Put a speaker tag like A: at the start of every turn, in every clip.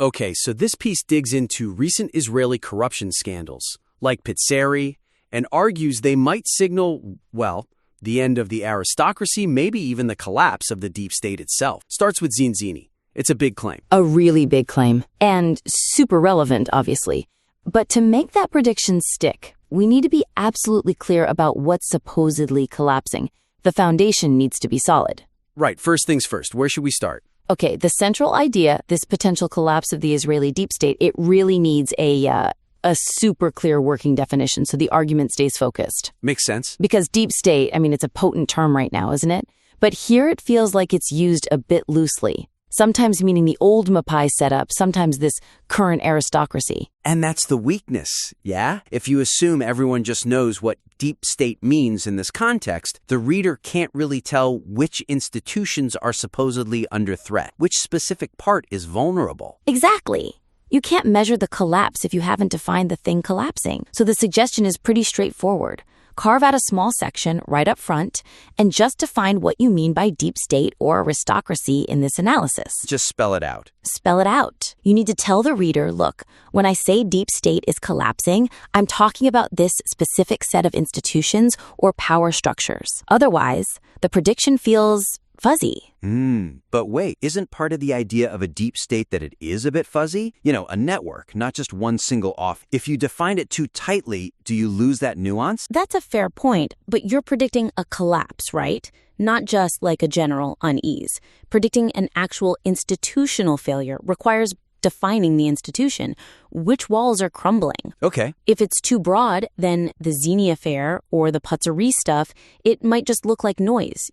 A: Okay, so this piece digs into recent Israeli corruption scandals, like Patzri, and argues they might signal, well, the end of the aristocracy, maybe even the collapse of the deep state itself. Starts with Zini. It's a big claim.
B: A really big claim. And super relevant, obviously. But to make that prediction stick, we need to be absolutely clear about what's supposedly collapsing. The foundation needs to be solid.
A: Right, first things first. Where should we start?
B: Okay, the central idea, this potential collapse of the Israeli deep state, it really needs a super clear working definition so the argument stays focused.
A: Makes sense.
B: Because deep state, it's a potent term right now, isn't it? But here it feels like it's used a bit loosely. Sometimes meaning the old Mapai setup, sometimes this current aristocracy.
A: And that's the weakness, yeah? If you assume everyone just knows what deep state means in this context, the reader can't really tell which institutions are supposedly under threat, which specific part is vulnerable.
B: Exactly. You can't measure the collapse if you haven't defined the thing collapsing. So the suggestion is pretty straightforward. Carve out a small section right up front and just define what you mean by deep state or aristocracy in this analysis.
A: Just spell it out.
B: Spell it out. You need to tell the reader, look, when I say deep state is collapsing, I'm talking about this specific set of institutions or power structures. Otherwise, the prediction feels fuzzy.
A: But wait, isn't part of the idea of a deep state that it is a bit fuzzy? You know, a network, not just one single off. If you define it too tightly, do you lose that nuance?
C: That's a fair point, but you're predicting a collapse, right? Not just like a general unease. Predicting an actual institutional failure requires defining the institution. Which walls are crumbling?
A: Okay.
C: If it's too broad, then the Zini affair or the Patzri stuff, it might just look like noise,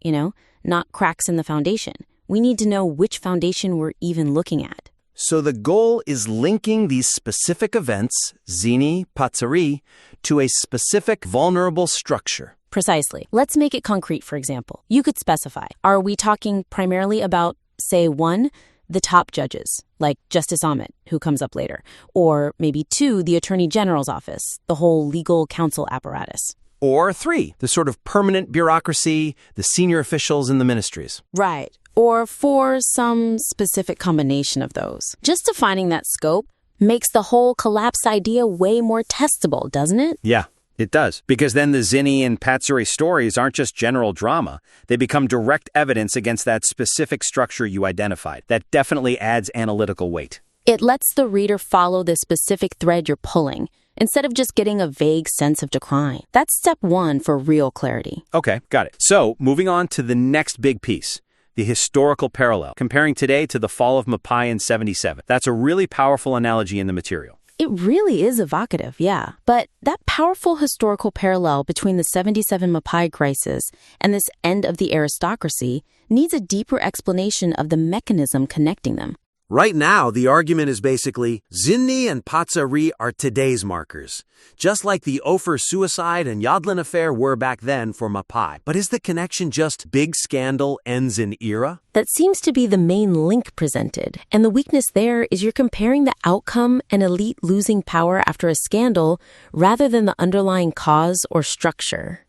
C: not cracks in the foundation. We need to know which foundation we're even looking at.
A: So the goal is linking these specific events, Zini, Patzri, to a specific vulnerable structure.
C: Precisely. Let's make it concrete, for example. You could specify, are we talking primarily about, say, 1, the top judges, like Justice Amit, who comes up later, or maybe 2, the Attorney General's office, the whole legal counsel apparatus.
A: Or 3, the sort of permanent bureaucracy, the senior officials in the ministries.
C: Right. Or 4, some specific combination of those. Just defining that scope makes the whole collapse idea way more testable, doesn't it?
A: Yeah, it does. Because then the Zini and Patzri stories aren't just general drama. They become direct evidence against that specific structure you identified. That definitely adds analytical weight.
C: It lets the reader follow the specific thread you're pulling, instead of just getting a vague sense of decline. That's step 1 for real clarity.
A: Okay, got it. So, moving on to the next big piece, the historical parallel, comparing today to the fall of Mapai in 77. That's a really powerful analogy in the material.
C: It really is evocative, yeah. But that powerful historical parallel between the 77 Mapai crisis and this end of the aristocracy needs a deeper explanation of the mechanism connecting them.
D: Right now, the argument is basically, Zini and Patzri are today's markers, just like the Ofer suicide and Yadlin affair were back then for Mapai. But is the connection just big scandal ends in era?
C: That seems to be the main link presented. And the weakness there is you're comparing the outcome, an elite losing power after a scandal, rather than the underlying cause or structure.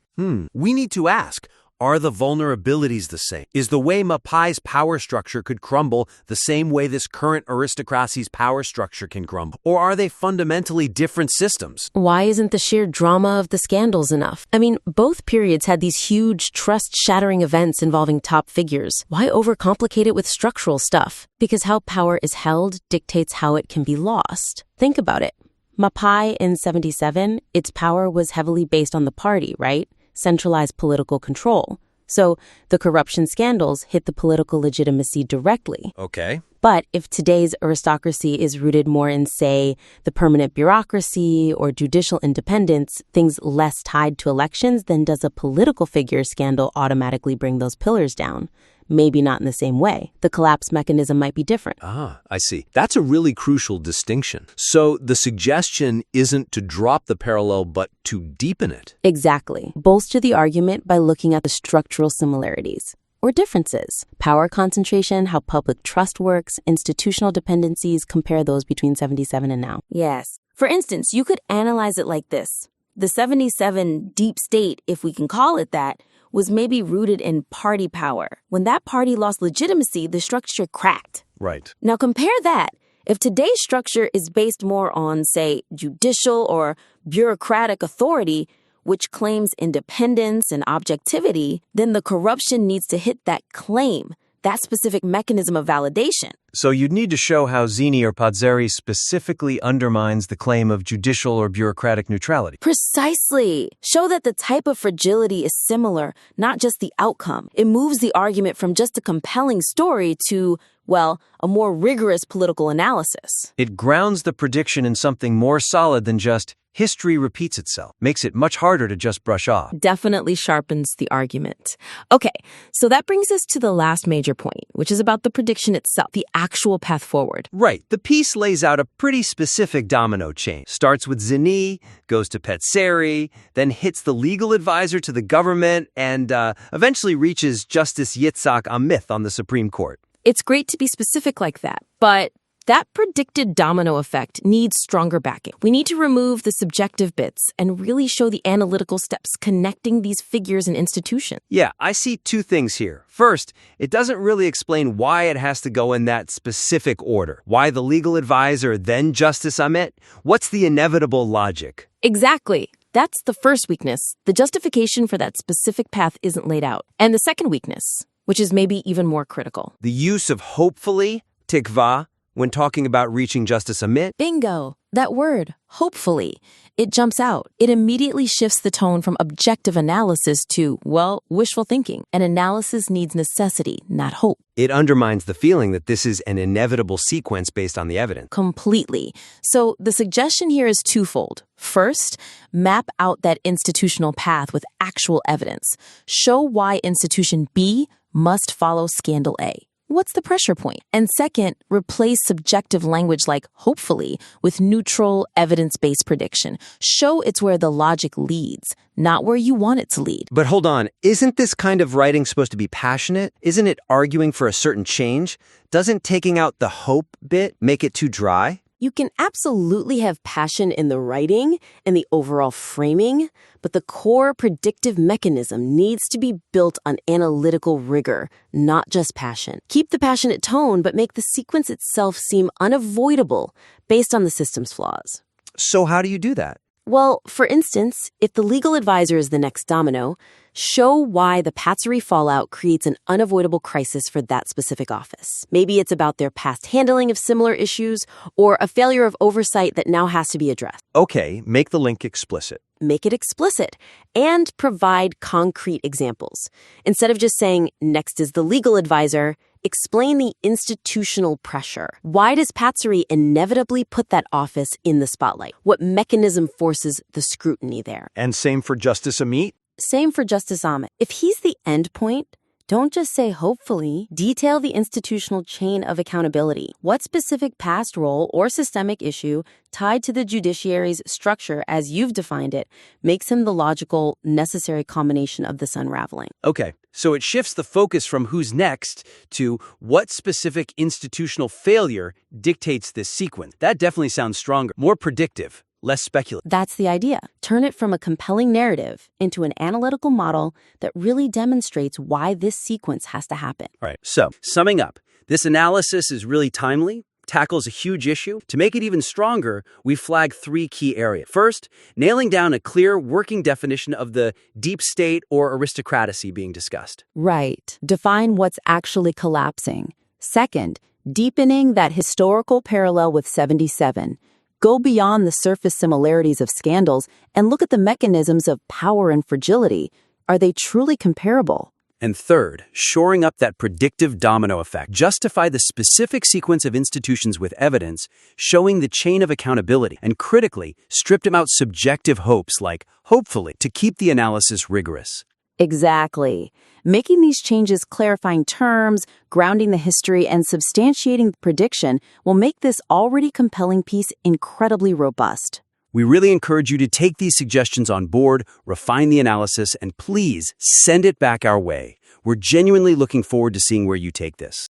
D: We need to ask, are the vulnerabilities the same? Is the way Mapai's power structure could crumble the same way this current aristocracy's power structure can crumble? Or are they fundamentally different systems?
C: Why isn't the sheer drama of the scandals enough? Both periods had these huge, trust-shattering events involving top figures. Why overcomplicate it with structural stuff? Because how power is held dictates how it can be lost. Think about it. Mapai in 77, its power was heavily based on the party, right? Centralized political control. So the corruption scandals hit the political legitimacy directly.
D: Okay.
C: But if today's aristocracy is rooted more in, say, the permanent bureaucracy or judicial independence, things less tied to elections, then does a political figure scandal automatically bring those pillars down? Maybe not in the same way. The collapse mechanism might be different.
D: I see. That's a really crucial distinction. So the suggestion isn't to drop the parallel, but to deepen it.
C: Exactly. Bolster the argument by looking at the structural similarities or differences. Power concentration, how public trust works, institutional dependencies, compare those between 77 and now. Yes. For instance, you could analyze it like this. The 77 deep state, if we can call it that, was maybe rooted in party power. When that party lost legitimacy, the structure cracked.
D: Right.
C: Now compare that
B: If today's structure is based more on, say, judicial or bureaucratic authority, which claims independence and objectivity, then the corruption needs to hit that claim, that specific mechanism of validation.
E: So you'd need to show how Zini or Patzri specifically undermines the claim of judicial or bureaucratic neutrality.
B: Precisely. Show that the type of fragility is similar, not just the outcome. It moves the argument from just a compelling story to, well, a more rigorous political analysis.
E: It grounds the prediction in something more solid than just history repeats itself, makes it much harder to just brush off.
B: Definitely sharpens the argument. Okay, so that brings us to the last major point, which is about the prediction itself, the actual path forward.
A: Right. The piece lays out a pretty specific domino chain. Starts with Zini, goes to Patzri, then hits the legal advisor to the government, and eventually reaches Justice Yitzhak Amit on the Supreme Court.
B: It's great to be specific like that, but that predicted domino effect needs stronger backing. We need to remove the subjective bits and really show the analytical steps connecting these figures and institutions.
A: Yeah, I see two things here. First, it doesn't really explain why it has to go in that specific order. Why the legal advisor, then Justice Amit? What's the inevitable logic?
B: Exactly. That's the first weakness. The justification for that specific path isn't laid out. And the second weakness, which is maybe even more critical.
A: The use of hopefully, tikva, when talking about reaching Justice Amit.
B: Bingo. That word, hopefully. It jumps out. It immediately shifts the tone from objective analysis to, well, wishful thinking. And analysis needs necessity, not hope.
A: It undermines the feeling that this is an inevitable sequence based on the evidence.
B: Completely. So the suggestion here is twofold. First, map out that institutional path with actual evidence. Show why institution B must follow scandal A. What's the pressure point? And second, replace subjective language like hopefully with neutral, evidence-based prediction. Show it's where the logic leads, not where you want it to lead.
A: But hold on, isn't this kind of writing supposed to be passionate? Isn't it arguing for a certain change? Doesn't taking out the hope bit make it too dry?
C: You can absolutely have passion in the writing and the overall framing, but the core predictive mechanism needs to be built on analytical rigor, not just passion. Keep the passionate tone, but make the sequence itself seem unavoidable based on the system's flaws.
A: So how do you do that?
C: Well, for instance, if the legal advisor is the next domino, show why the Patzri fallout creates an unavoidable crisis for that specific office. Maybe it's about their past handling of similar issues or a failure of oversight that now has to be addressed.
A: Okay, make the link explicit.
C: Make it explicit and provide concrete examples. Instead of just saying, next is the legal advisor, explain the institutional pressure. Why does Patzri inevitably put that office in the spotlight? What mechanism forces the scrutiny there?
E: And same for Justice Amit?
C: Same for Justice Amit. If he's the end point, don't just say hopefully. Detail the institutional chain of accountability. What specific past role or systemic issue tied to the judiciary's structure as you've defined it makes him the logical, necessary combination of this unraveling?
A: Okay, so it shifts the focus from who's next to what specific institutional failure dictates this sequence. That definitely sounds stronger, more predictive. Less speculative.
C: That's the idea. Turn it from a compelling narrative into an analytical model that really demonstrates why this sequence has to happen.
A: All right, so summing up, this analysis is really timely, tackles a huge issue. To make it even stronger, we flag three key areas. First, nailing down a clear working definition of the deep state or aristocracy being discussed.
F: Right. Define what's actually collapsing. Second, deepening that historical parallel with 77. Go beyond the surface similarities of scandals and look at the mechanisms of power and fragility. Are they truly comparable?
A: And third, shoring up that predictive domino effect. Justify the specific sequence of institutions with evidence, showing the chain of accountability, and critically, strip them out subjective hopes like, hopefully, to keep the analysis rigorous.
F: Exactly. Making these changes clarifying terms, grounding the history, and substantiating the prediction will make this already compelling piece incredibly robust.
A: We really encourage you to take these suggestions on board, refine the analysis, and please send it back our way. We're genuinely looking forward to seeing where you take this.